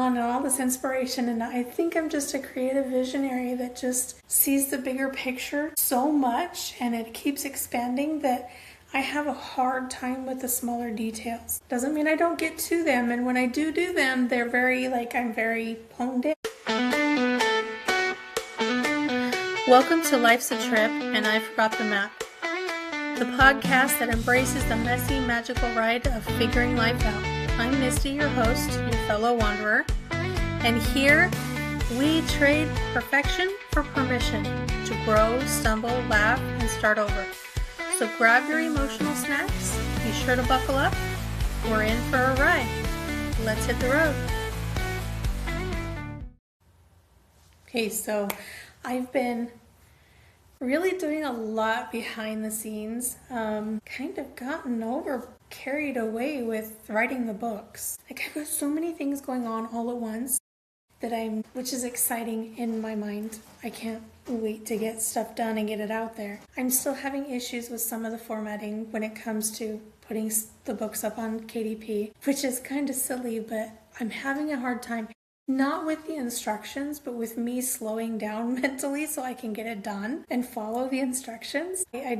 on and all this inspiration, and I think I'm just a creative visionary that just sees the bigger picture so much, and it keeps expanding that I have a hard time with the smaller details. Doesn't mean I don't get to them, and when I do them, they're I'm very honed in. Welcome to Life's a Trip, and I Forgot the Map, the podcast that embraces the messy, magical ride of figuring life out. I'm Misty, your host, your fellow wanderer, and here we trade perfection for permission to grow, stumble, laugh, and start over. So grab your emotional snacks, be sure to buckle up, we're in for a ride. Let's hit the road. Okay, so I've been really doing a lot behind the scenes, kind of gotten carried away with writing the books. I've got so many things going on all at once which is exciting in my mind. I can't wait to get stuff done and get it out there. I'm still having issues with some of the formatting when it comes to putting the books up on KDP, which is kind of silly, but I'm having a hard time. Not with the instructions, but with me slowing down mentally so I can get it done and follow the instructions. I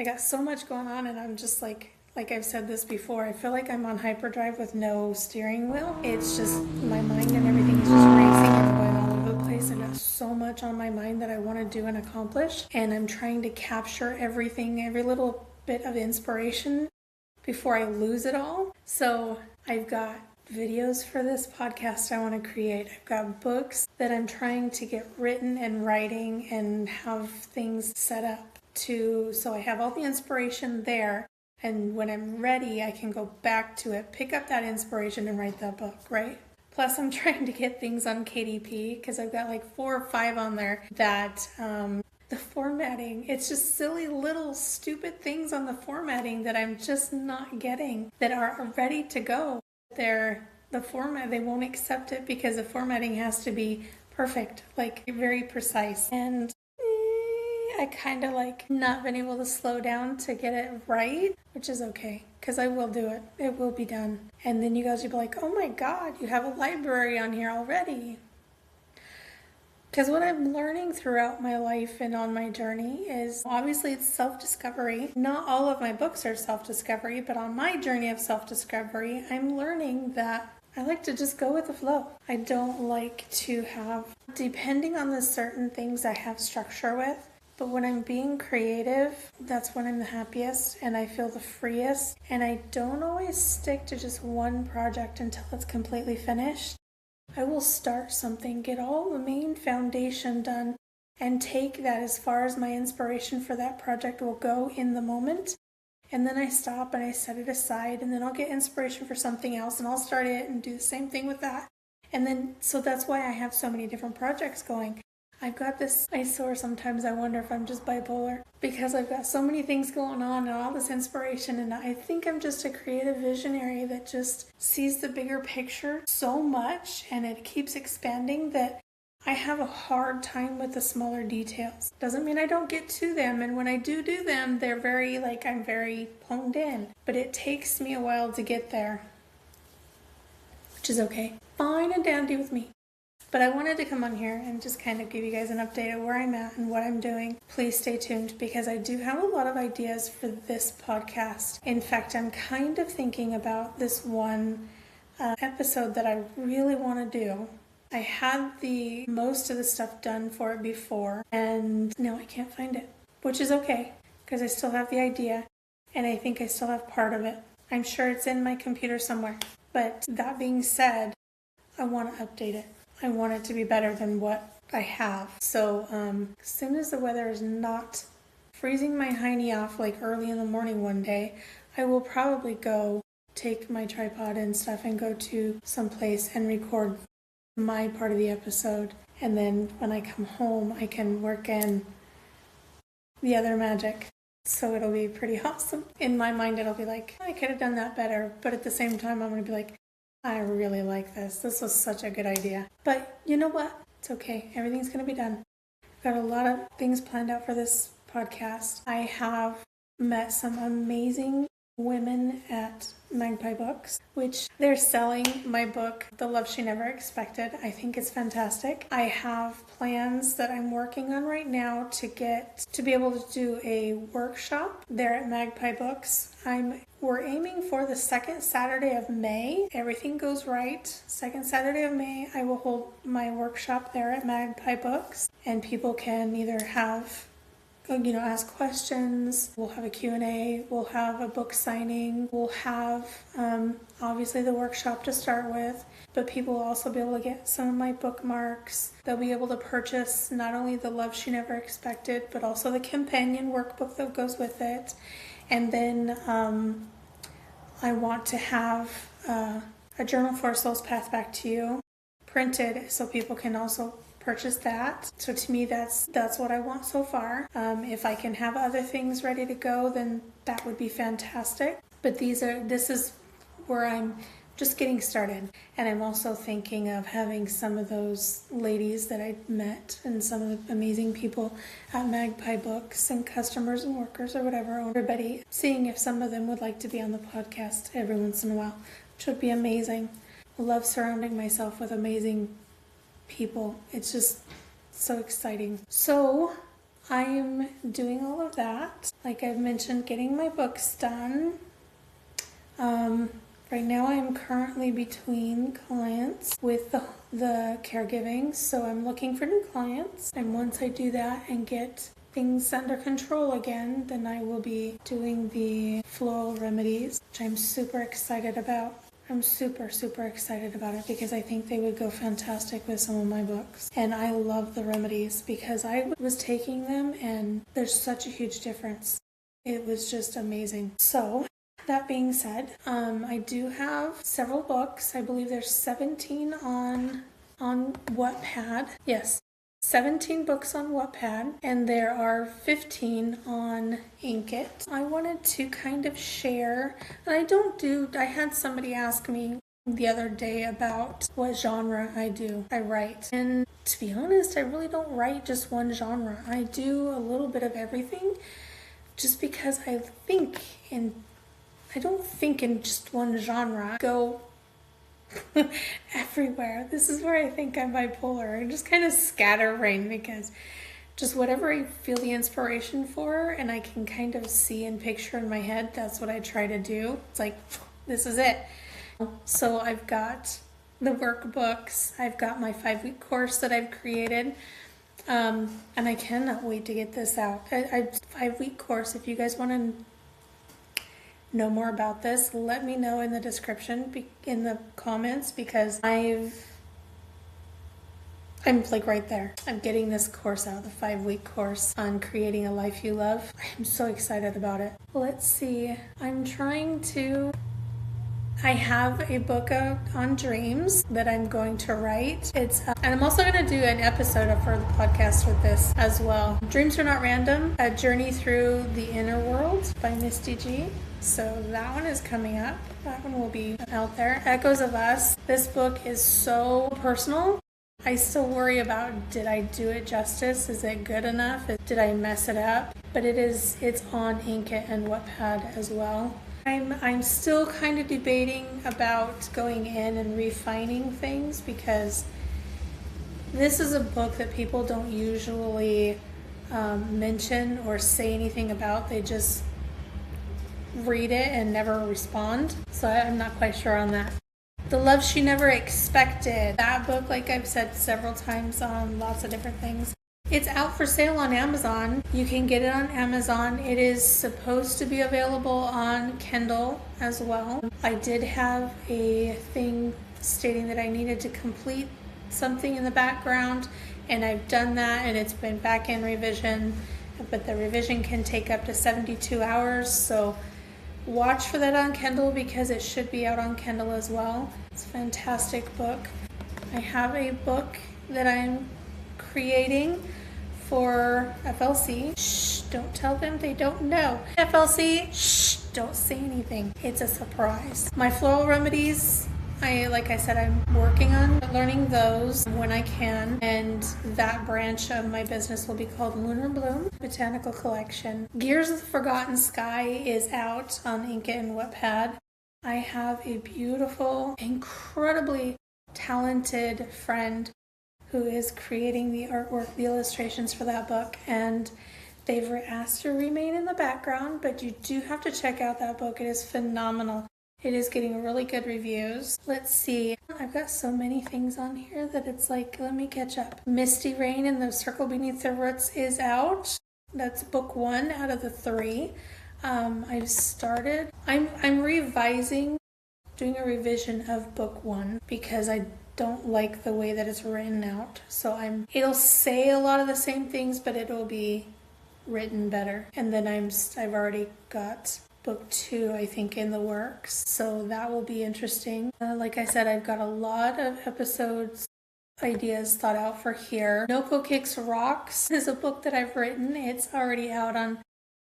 got so much going on, and I'm just like I've said this before, I feel like I'm on hyperdrive with no steering wheel. It's just my mind and everything is just racing and going all over the place. I've got so much on my mind that I want to do and accomplish, and I'm trying to capture everything, every little bit of inspiration before I lose it all. So I've got videos for this podcast I want to create. I've got books that I'm trying to get written and writing and have things set up so I have all the inspiration there, and when I'm ready I can go back to it, pick up that inspiration and write that book, right? Plus I'm trying to get things on KDP because I've got like 4 or 5 on there that the formatting, it's just silly little stupid things on the formatting that I'm just not getting that are ready to go. They won't accept it because the formatting has to be perfect, like very precise. And I kind of not been able to slow down to get it right, which is okay, because I will do it. It will be done. And then you guys will be like, oh my God, you have a library on here already. Because what I'm learning throughout my life and on my journey is, obviously it's self-discovery. Not all of my books are self-discovery, but on my journey of self-discovery, I'm learning that I like to just go with the flow. I don't like to have, depending on the certain things I have structure with, but when I'm being creative, that's when I'm the happiest and I feel the freest. And I don't always stick to just one project until it's completely finished. I will start something, get all the main foundation done, and take that as far as my inspiration for that project will go in the moment. And then I stop and I set it aside, and then I'll get inspiration for something else and I'll start it and do the same thing with that. And then, so that's why I have so many different projects going. I've got this, I swear sometimes I wonder if I'm just bipolar, because I've got so many things going on and all this inspiration, and I think I'm just a creative visionary that just sees the bigger picture so much, and it keeps expanding that I have a hard time with the smaller details. Doesn't mean I don't get to them, and when I do them, they're I'm very honed in, but it takes me a while to get there, which is okay. Fine and dandy with me. But I wanted to come on here and just kind of give you guys an update of where I'm at and what I'm doing. Please stay tuned because I do have a lot of ideas for this podcast. In fact, I'm kind of thinking about this one episode that I really want to do. I had most of the stuff done for it before, and now I can't find it, which is okay because I still have the idea and I think I still have part of it. I'm sure it's in my computer somewhere. But that being said, I want to update it. I want it to be better than what I have. So as soon as the weather is not freezing my hiney off early in the morning one day, I will probably go take my tripod and stuff and go to some place and record my part of the episode. And then when I come home, I can work in the other magic. So it'll be pretty awesome. In my mind, it'll be I could have done that better. But at the same time, I'm going to be I really like this. This was such a good idea. But you know what? It's okay. Everything's going to be done. I've got a lot of things planned out for this podcast. I have met some amazing women at Magpie Books, which they're selling my book, The Love She Never Expected. I think it's fantastic. I have plans that I'm working on right now to be able to do a workshop there at Magpie Books. We're aiming for the second Saturday of May. Everything goes right. Second Saturday of May, I will hold my workshop there at Magpie Books, and people can either ask questions. We'll have a Q&A. We'll have a book signing. We'll have, obviously, the workshop to start with, but people will also be able to get some of my bookmarks. They'll be able to purchase not only The Love She Never Expected, but also the companion workbook that goes with it. And then I want to have a Journal for a Soul's Path Back to You printed so people can also purchase that. So to me, that's what I want so far. If I can have other things ready to go, then that would be fantastic. But this is where I'm just getting started. And I'm also thinking of having some of those ladies that I met and some of the amazing people at Magpie Books and customers and workers or whatever, everybody, seeing if some of them would like to be on the podcast every once in a while, which would be amazing. I love surrounding myself with amazing people. It's just so exciting. So I'm doing all of that. Like I've mentioned, getting my books done. Right now I'm currently between clients with the caregiving, so I'm looking for new clients. And once I do that and get things under control again, then I will be doing the floral remedies, which I'm super excited about. I'm super, super excited about it because I think they would go fantastic with some of my books. And I love the remedies because I was taking them and there's such a huge difference. It was just amazing. So that being said, I do have several books. I believe there's 17 on Wattpad. Yes, 17 books on Wattpad, and there are 15 on Inkit. I wanted to kind of share, and I had somebody ask me the other day about what genre I write. And to be honest, I really don't write just one genre. I do a little bit of everything just because I don't think in just one genre. I go everywhere. This is where I think I'm bipolar. I just kind of scatterbrain because just whatever I feel the inspiration for and I can kind of see and picture in my head, that's what I try to do. It's like, this is it. So I've got the workbooks. I've got my 5-week course that I've created. And I cannot wait to get this out. A 5-week course. If you guys want to know more about this, let me know in the description, in the comments, because I'm like right there. I'm getting this course out, the 5-week course on creating a life you love. I'm so excited about it. Let's see. I have a book on dreams that I'm going to write. And I'm also going to do an episode for the podcast with this as well. Dreams Are Not Random, A Journey Through the Inner World by Misty G. So that one is coming up. That one will be out there. Echoes of Us. This book is so personal. I still worry about, did I do it justice? Is it good enough? Did I mess it up? But it's on Inkit and Wattpad as well. I'm still kind of debating about going in and refining things because this is a book that people don't usually mention or say anything about. They just read it and never respond. So I'm not quite sure on that. The Love She Never Expected. That book, like I've said several times on lots of different things, it's out for sale on Amazon. You can get it on Amazon. It is supposed to be available on Kindle as well. I did have a thing stating that I needed to complete something in the background, and I've done that, and it's been back in revision, but the revision can take up to 72 hours, so watch for that on Kindle because it should be out on Kindle as well. It's a fantastic book. I have a book that I'm creating for FLC. Shh, don't tell them, they don't know. FLC, shh, don't say anything. It's a surprise. My floral remedies Like I said, I'm working on learning those when I can, and that branch of my business will be called Lunar Bloom Botanical Collection. Gears of the Forgotten Sky is out on Inka and Wattpad. I have a beautiful, incredibly talented friend who is creating the artwork, the illustrations for that book, and they've asked to remain in the background, but you do have to check out that book. It is phenomenal. It is getting really good reviews. Let's see. I've got so many things on here that it's like, let me catch up. Misty Rain and the Circle Beneath the Roots is out. That's book 1 out of the 3. I've started. I'm revising, doing a revision of book 1 because I don't like the way that it's written out. So it'll say a lot of the same things, but it'll be written better. And then I've already got book 2, I think, in the works, so that will be interesting. Like I said, I've got a lot of episodes ideas thought out for here. Noko Kicks Rocks is a book that I've written. It's already out on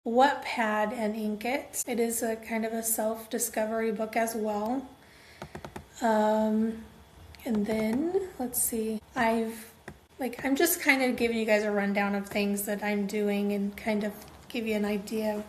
Wattpad and Inkit. It is a kind of a self-discovery book as well. And then let's see, I'm just kind of giving you guys a rundown of things that I'm doing and kind of give you an idea of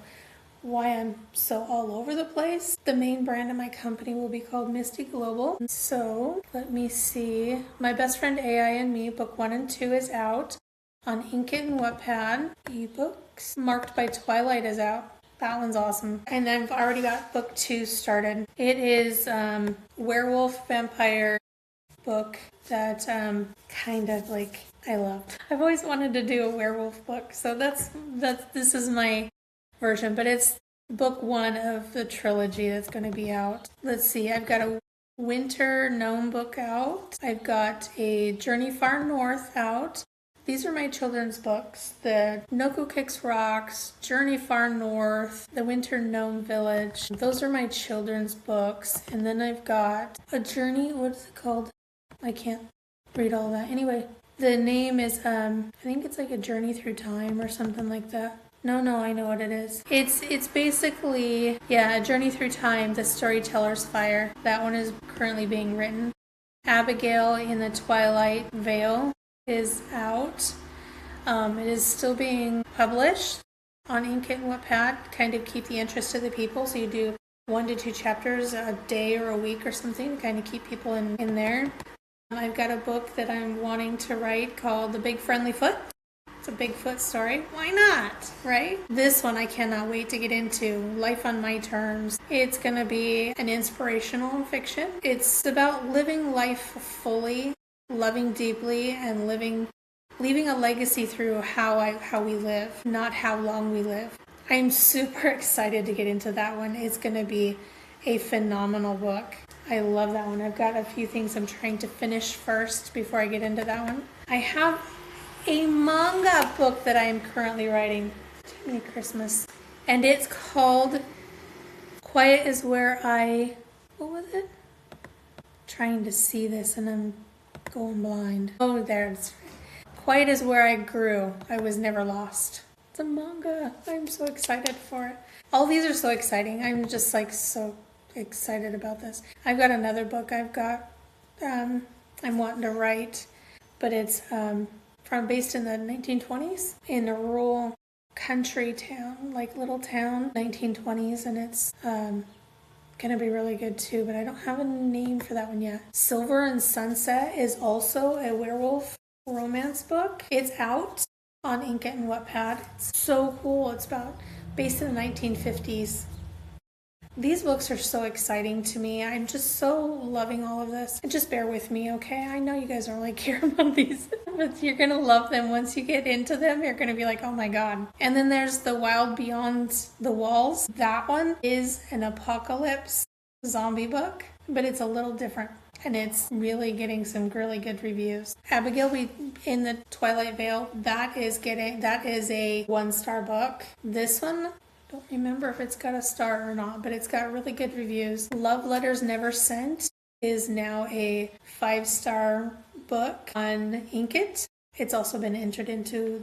why I'm so all over the place. The main brand of my company will be called Misty Global. So let me see. My Best Friend AI and Me, book 1 and 2 is out on Inkit and Wattpad. Ebooks Marked by Twilight is out. That one's awesome. And I've already got book 2 started. It is werewolf vampire book that kind of like I loved. I've always wanted to do a werewolf book, so this is my version, but it's book 1 of the trilogy that's going to be out. Let's see, I've got a winter gnome book out. I've got a Journey Far North out. These are my children's books. The Noko Kicks Rocks, Journey Far North, The Winter Gnome Village. Those are my children's books. And then I've got a journey, what is it called? I can't read all that. Anyway, the name is, I think it's like a Journey Through Time or something like that. No, I know what it is. It's basically, A Journey Through Time, The Storyteller's Fire. That one is currently being written. Abigail in the Twilight Veil is out. It is still being published on Inkit and Wattpad, kind of keep the interest of the people. So you do 1 to 2 chapters a day or a week or something to kind of keep people in there. I've got a book that I'm wanting to write called The Big Friendly Foot. It's a Bigfoot story. Why not, right? This one I cannot wait to get into. Life on My Terms. It's going to be an inspirational fiction. It's about living life fully, loving deeply, and leaving a legacy through how we live, not how long we live. I'm super excited to get into that one. It's going to be a phenomenal book. I love that one. I've got a few things I'm trying to finish first before I get into that one. I have a manga book that I am currently writing. Timmy Christmas. And it's called Quiet is Where I... What was it? I'm trying to see this and I'm going blind. Oh, there it is. Quiet is Where I Grew. I Was Never Lost. It's a manga. I'm so excited for it. All these are so exciting. I'm just like so excited about this. I've got another book I'm wanting to write, but it's based in the 1920s in a rural country town, like little town, 1920s, and it's gonna be really good too, but I don't have a name for that one yet. Silver and Sunset is also a werewolf romance book. It's out on Inkit and Wattpad. It's so cool. It's based in the 1950s. These books are so exciting to me. I'm just so loving all of this. And just bear with me, okay? I know you guys don't really care about these, but you're gonna love them. Once you get into them, you're gonna be like, oh my god. And then there's The Wild Beyond the Walls. That one is an apocalypse zombie book, but it's a little different. And it's really getting some really good reviews. Abigail in the Twilight Veil, that is a 1-star book. This one, don't remember if it's got a star or not, but it's got really good reviews. Love Letters Never Sent is now a 5-star book on Inkit. It's also been entered into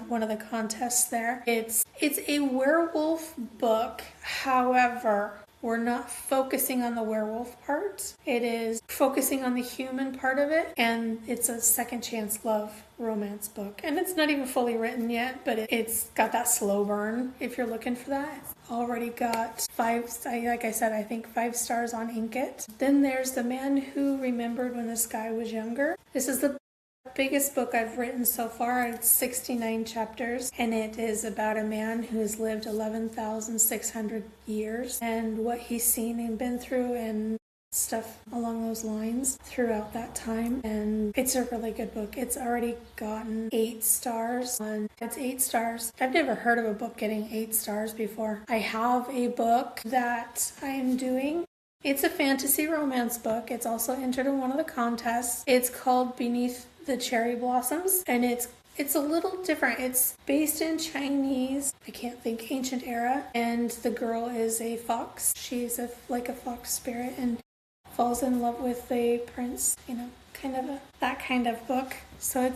one of the contests there. It's a werewolf book. However, We're not focusing on the werewolf part. It is focusing on the human part of it, and it's a second chance love romance book. And it's not even fully written yet, but it's got that slow burn if you're looking for that. It's already got like I said, I think 5 stars on Inkit. Then there's The Man Who Remembered When the Sky Was Younger. This is the biggest book I've written so far. It's 69 chapters, and it is about a man who has lived 11,600 years and what he's seen and been through and stuff along those lines throughout that time. And it's a really good book. It's already gotten 8 stars. It's 8 stars. I've never heard of a book getting 8 stars before. I have a book that I am doing. It's a fantasy romance book. It's also entered in one of the contests. It's called Beneath the Cherry Blossoms, and it's a little different. It's based in Chinese, I can't think, ancient era, and the girl is a fox. She's like a fox spirit and falls in love with a prince, kind of that kind of book. So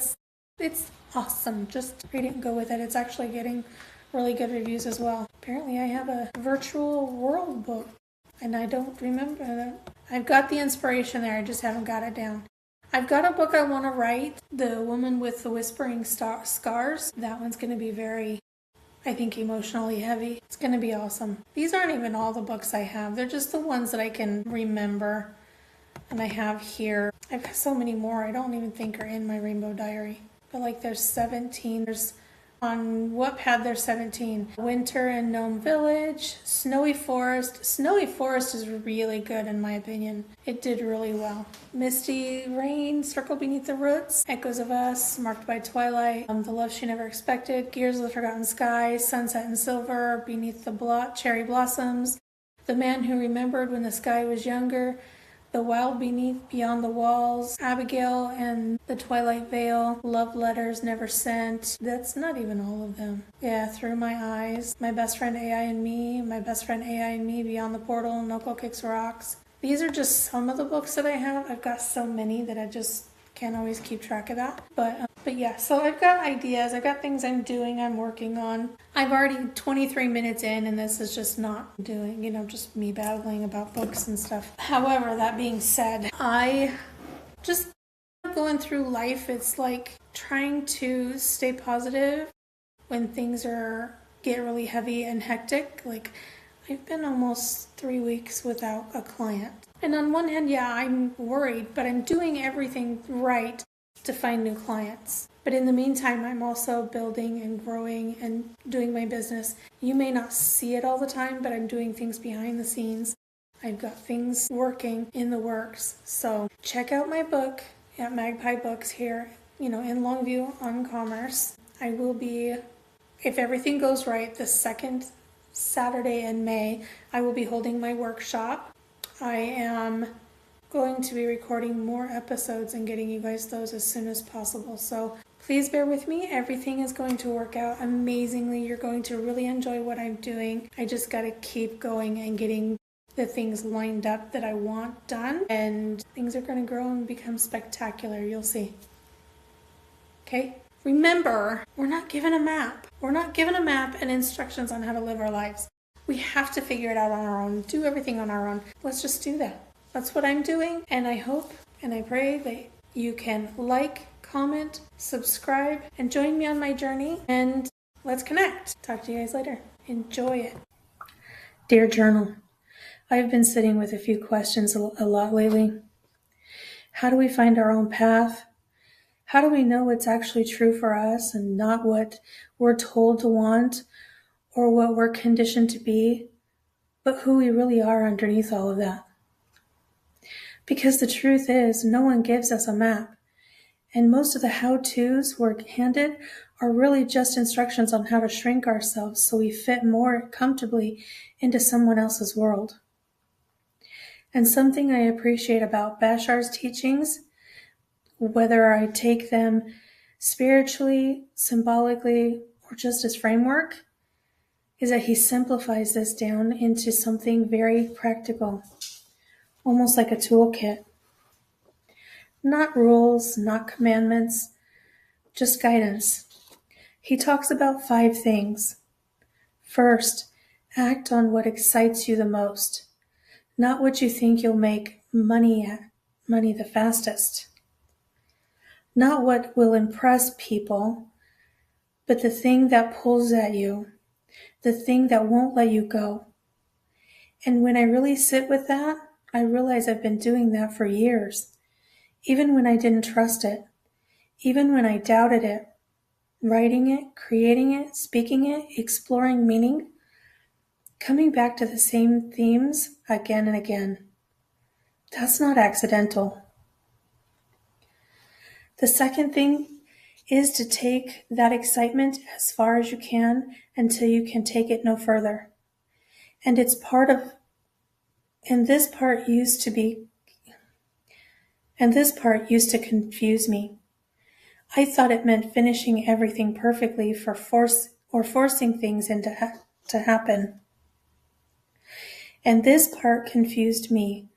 it's awesome. Just read it and go with it. It's actually getting really good reviews as well. Apparently I have a virtual world book, and I don't remember that. I've got the inspiration there, I just haven't got it down. I've got a book I want to write, The Woman with the Whispering Scars. That one's going to be very, I think, emotionally heavy. It's going to be awesome. These aren't even all the books I have. They're just the ones that I can remember. And I have here. I've got so many more I don't even think are in my Rainbow Diary. But there's 17. On Wattpad, there's 17. Winter in Gnome Village, Snowy Forest. Snowy Forest is really good in my opinion. It did really well. Misty Rain, Circle Beneath the Roots, Echoes of Us, Marked by Twilight, The Love She Never Expected, Gears of the Forgotten Sky, Sunset and Silver, Beneath the Cherry Blossoms, The Man Who Remembered When the Sky Was Younger, The Wild Beyond the Walls, Abigail and the Twilight Veil, Love Letters Never Sent. That's not even all of them. Yeah, Through My Eyes, My Best Friend AI and Me, My Best Friend AI and Me, Beyond the Portal, Noko Kicks Rocks. These are just some of the books that I have. I've got so many that I just can't always keep track of that. But yeah, so I've got ideas. I've got things I'm doing, I'm working on. I'm already 23 minutes in, and this is just not doing, just me babbling about books and stuff. However, that being said, I just going through life. It's like trying to stay positive when things get really heavy and hectic. I've been almost 3 weeks without a client. And on one hand, yeah, I'm worried, but I'm doing everything right to find new clients. But in the meantime, I'm also building and growing and doing my business. You may not see it all the time, but I'm doing things behind the scenes. I've got things working in the works. So check out my book at Magpie Books here, in Longview on Commerce. I will be, if everything goes right, the second Saturday in May, I will be holding my workshop. I am going to be recording more episodes and getting you guys those as soon as possible. So please bear with me. Everything is going to work out amazingly. You're going to really enjoy what I'm doing. I just got to keep going and getting the things lined up that I want done. And things are going to grow and become spectacular. You'll see. Okay? Remember, we're not given a map. We're not given a map and instructions on how to live our lives. We have to figure it out on our own, do everything on our own. Let's just do that. That's what I'm doing, and I hope and I pray that you can like, comment, subscribe, and join me on my journey, and let's connect. Talk to you guys later. Enjoy it. Dear Journal, I've been sitting with a few questions a lot lately. How do we find our own path? How do we know what's actually true for us and not what we're told to want or what we're conditioned to be, but who we really are underneath all of that? Because the truth is, no one gives us a map, and most of the how-tos we're handed are really just instructions on how to shrink ourselves so we fit more comfortably into someone else's world. And something I appreciate about Bashar's teachings, whether I take them spiritually, symbolically, or just as framework, is that he simplifies this down into something very practical, almost like a toolkit. Not rules, not commandments, just guidance. He talks about 5 things. First, act on what excites you the most. not what you think you'll make money the fastest, not what will impress people, but the thing that pulls at you, the thing that won't let you go. And when I really sit with that, I realize I've been doing that for years, even when I didn't trust it, even when I doubted it, writing it, creating it, speaking it, exploring meaning, coming back to the same themes again and again. That's not accidental. The second thing is to take that excitement as far as you can until you can take it no further. And this part used to confuse me. I thought it meant finishing everything perfectly forcing things to happen. And this part confused me.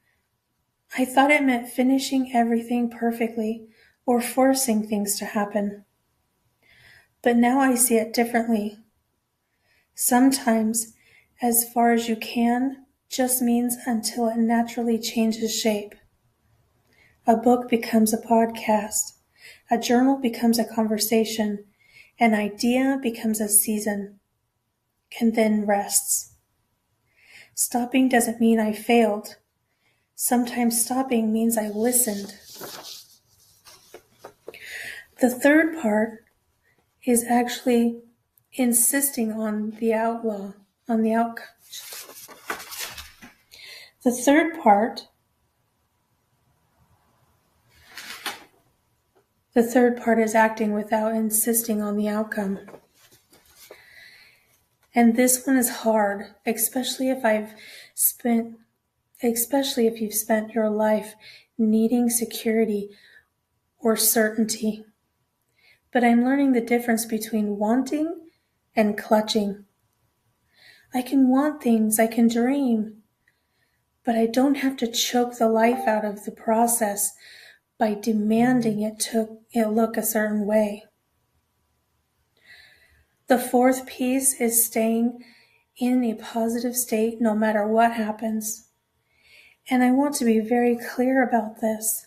I thought it meant finishing everything perfectly or forcing things to happen. But now I see it differently. Sometimes, as far as you can, just means until it naturally changes shape. A book becomes a podcast. A journal becomes a conversation. An idea becomes a season. And then rests. Stopping doesn't mean I failed. Sometimes stopping means I listened. The third part is actually insisting on the outcome. The third part is acting without insisting on the outcome. And this one is hard, especially if you've spent your life needing security or certainty. But I'm learning the difference between wanting and clutching. I can want things, I can dream, but I don't have to choke the life out of the process by demanding it look a certain way. The fourth piece is staying in a positive state no matter what happens. And I want to be very clear about this.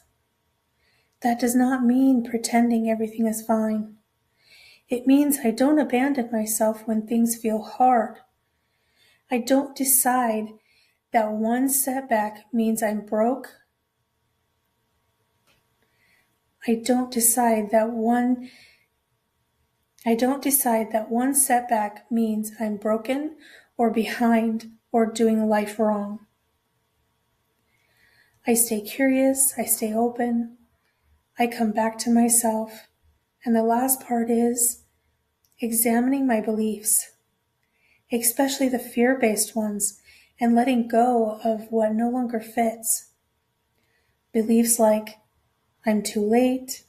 That does not mean pretending everything is fine. It means I don't abandon myself when things feel hard. I don't decide that one setback means I'm broke. I don't decide that one setback means I'm broken or behind or doing life wrong. I stay curious, I stay open, I come back to myself. And the last part is examining my beliefs, especially the fear-based ones, and letting go of what no longer fits. Beliefs like, I'm too late,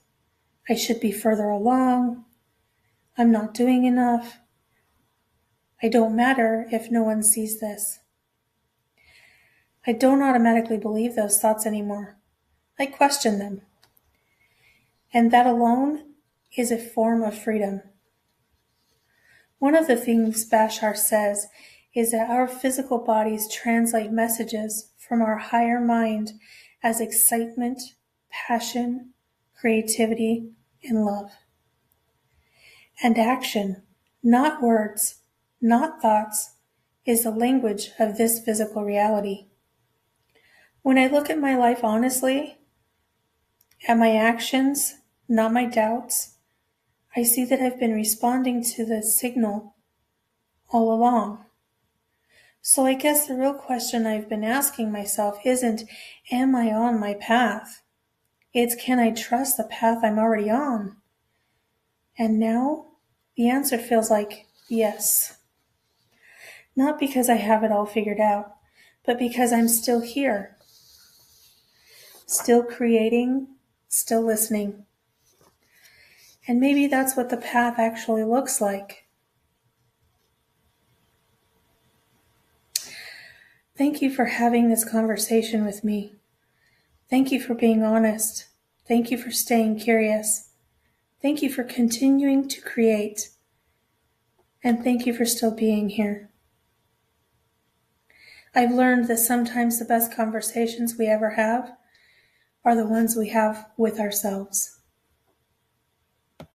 I should be further along, I'm not doing enough, I don't matter if no one sees this. I don't automatically believe those thoughts anymore. I question them. And that alone is a form of freedom. One of the things Bashar says is that our physical bodies translate messages from our higher mind as excitement, passion, creativity, and love. And action, not words, not thoughts, is the language of this physical reality. When I look at my life honestly, at my actions, not my doubts, I see that I've been responding to the signal all along. So I guess the real question I've been asking myself isn't, am I on my path? It's, can I trust the path I'm already on? And now, the answer feels like yes. Not because I have it all figured out, but because I'm still here. Still creating, still listening. And maybe that's what the path actually looks like. Thank you for having this conversation with me. Thank you for being honest. Thank you for staying curious. Thank you for continuing to create. And thank you for still being here. I've learned that sometimes the best conversations we ever have are the ones we have with ourselves.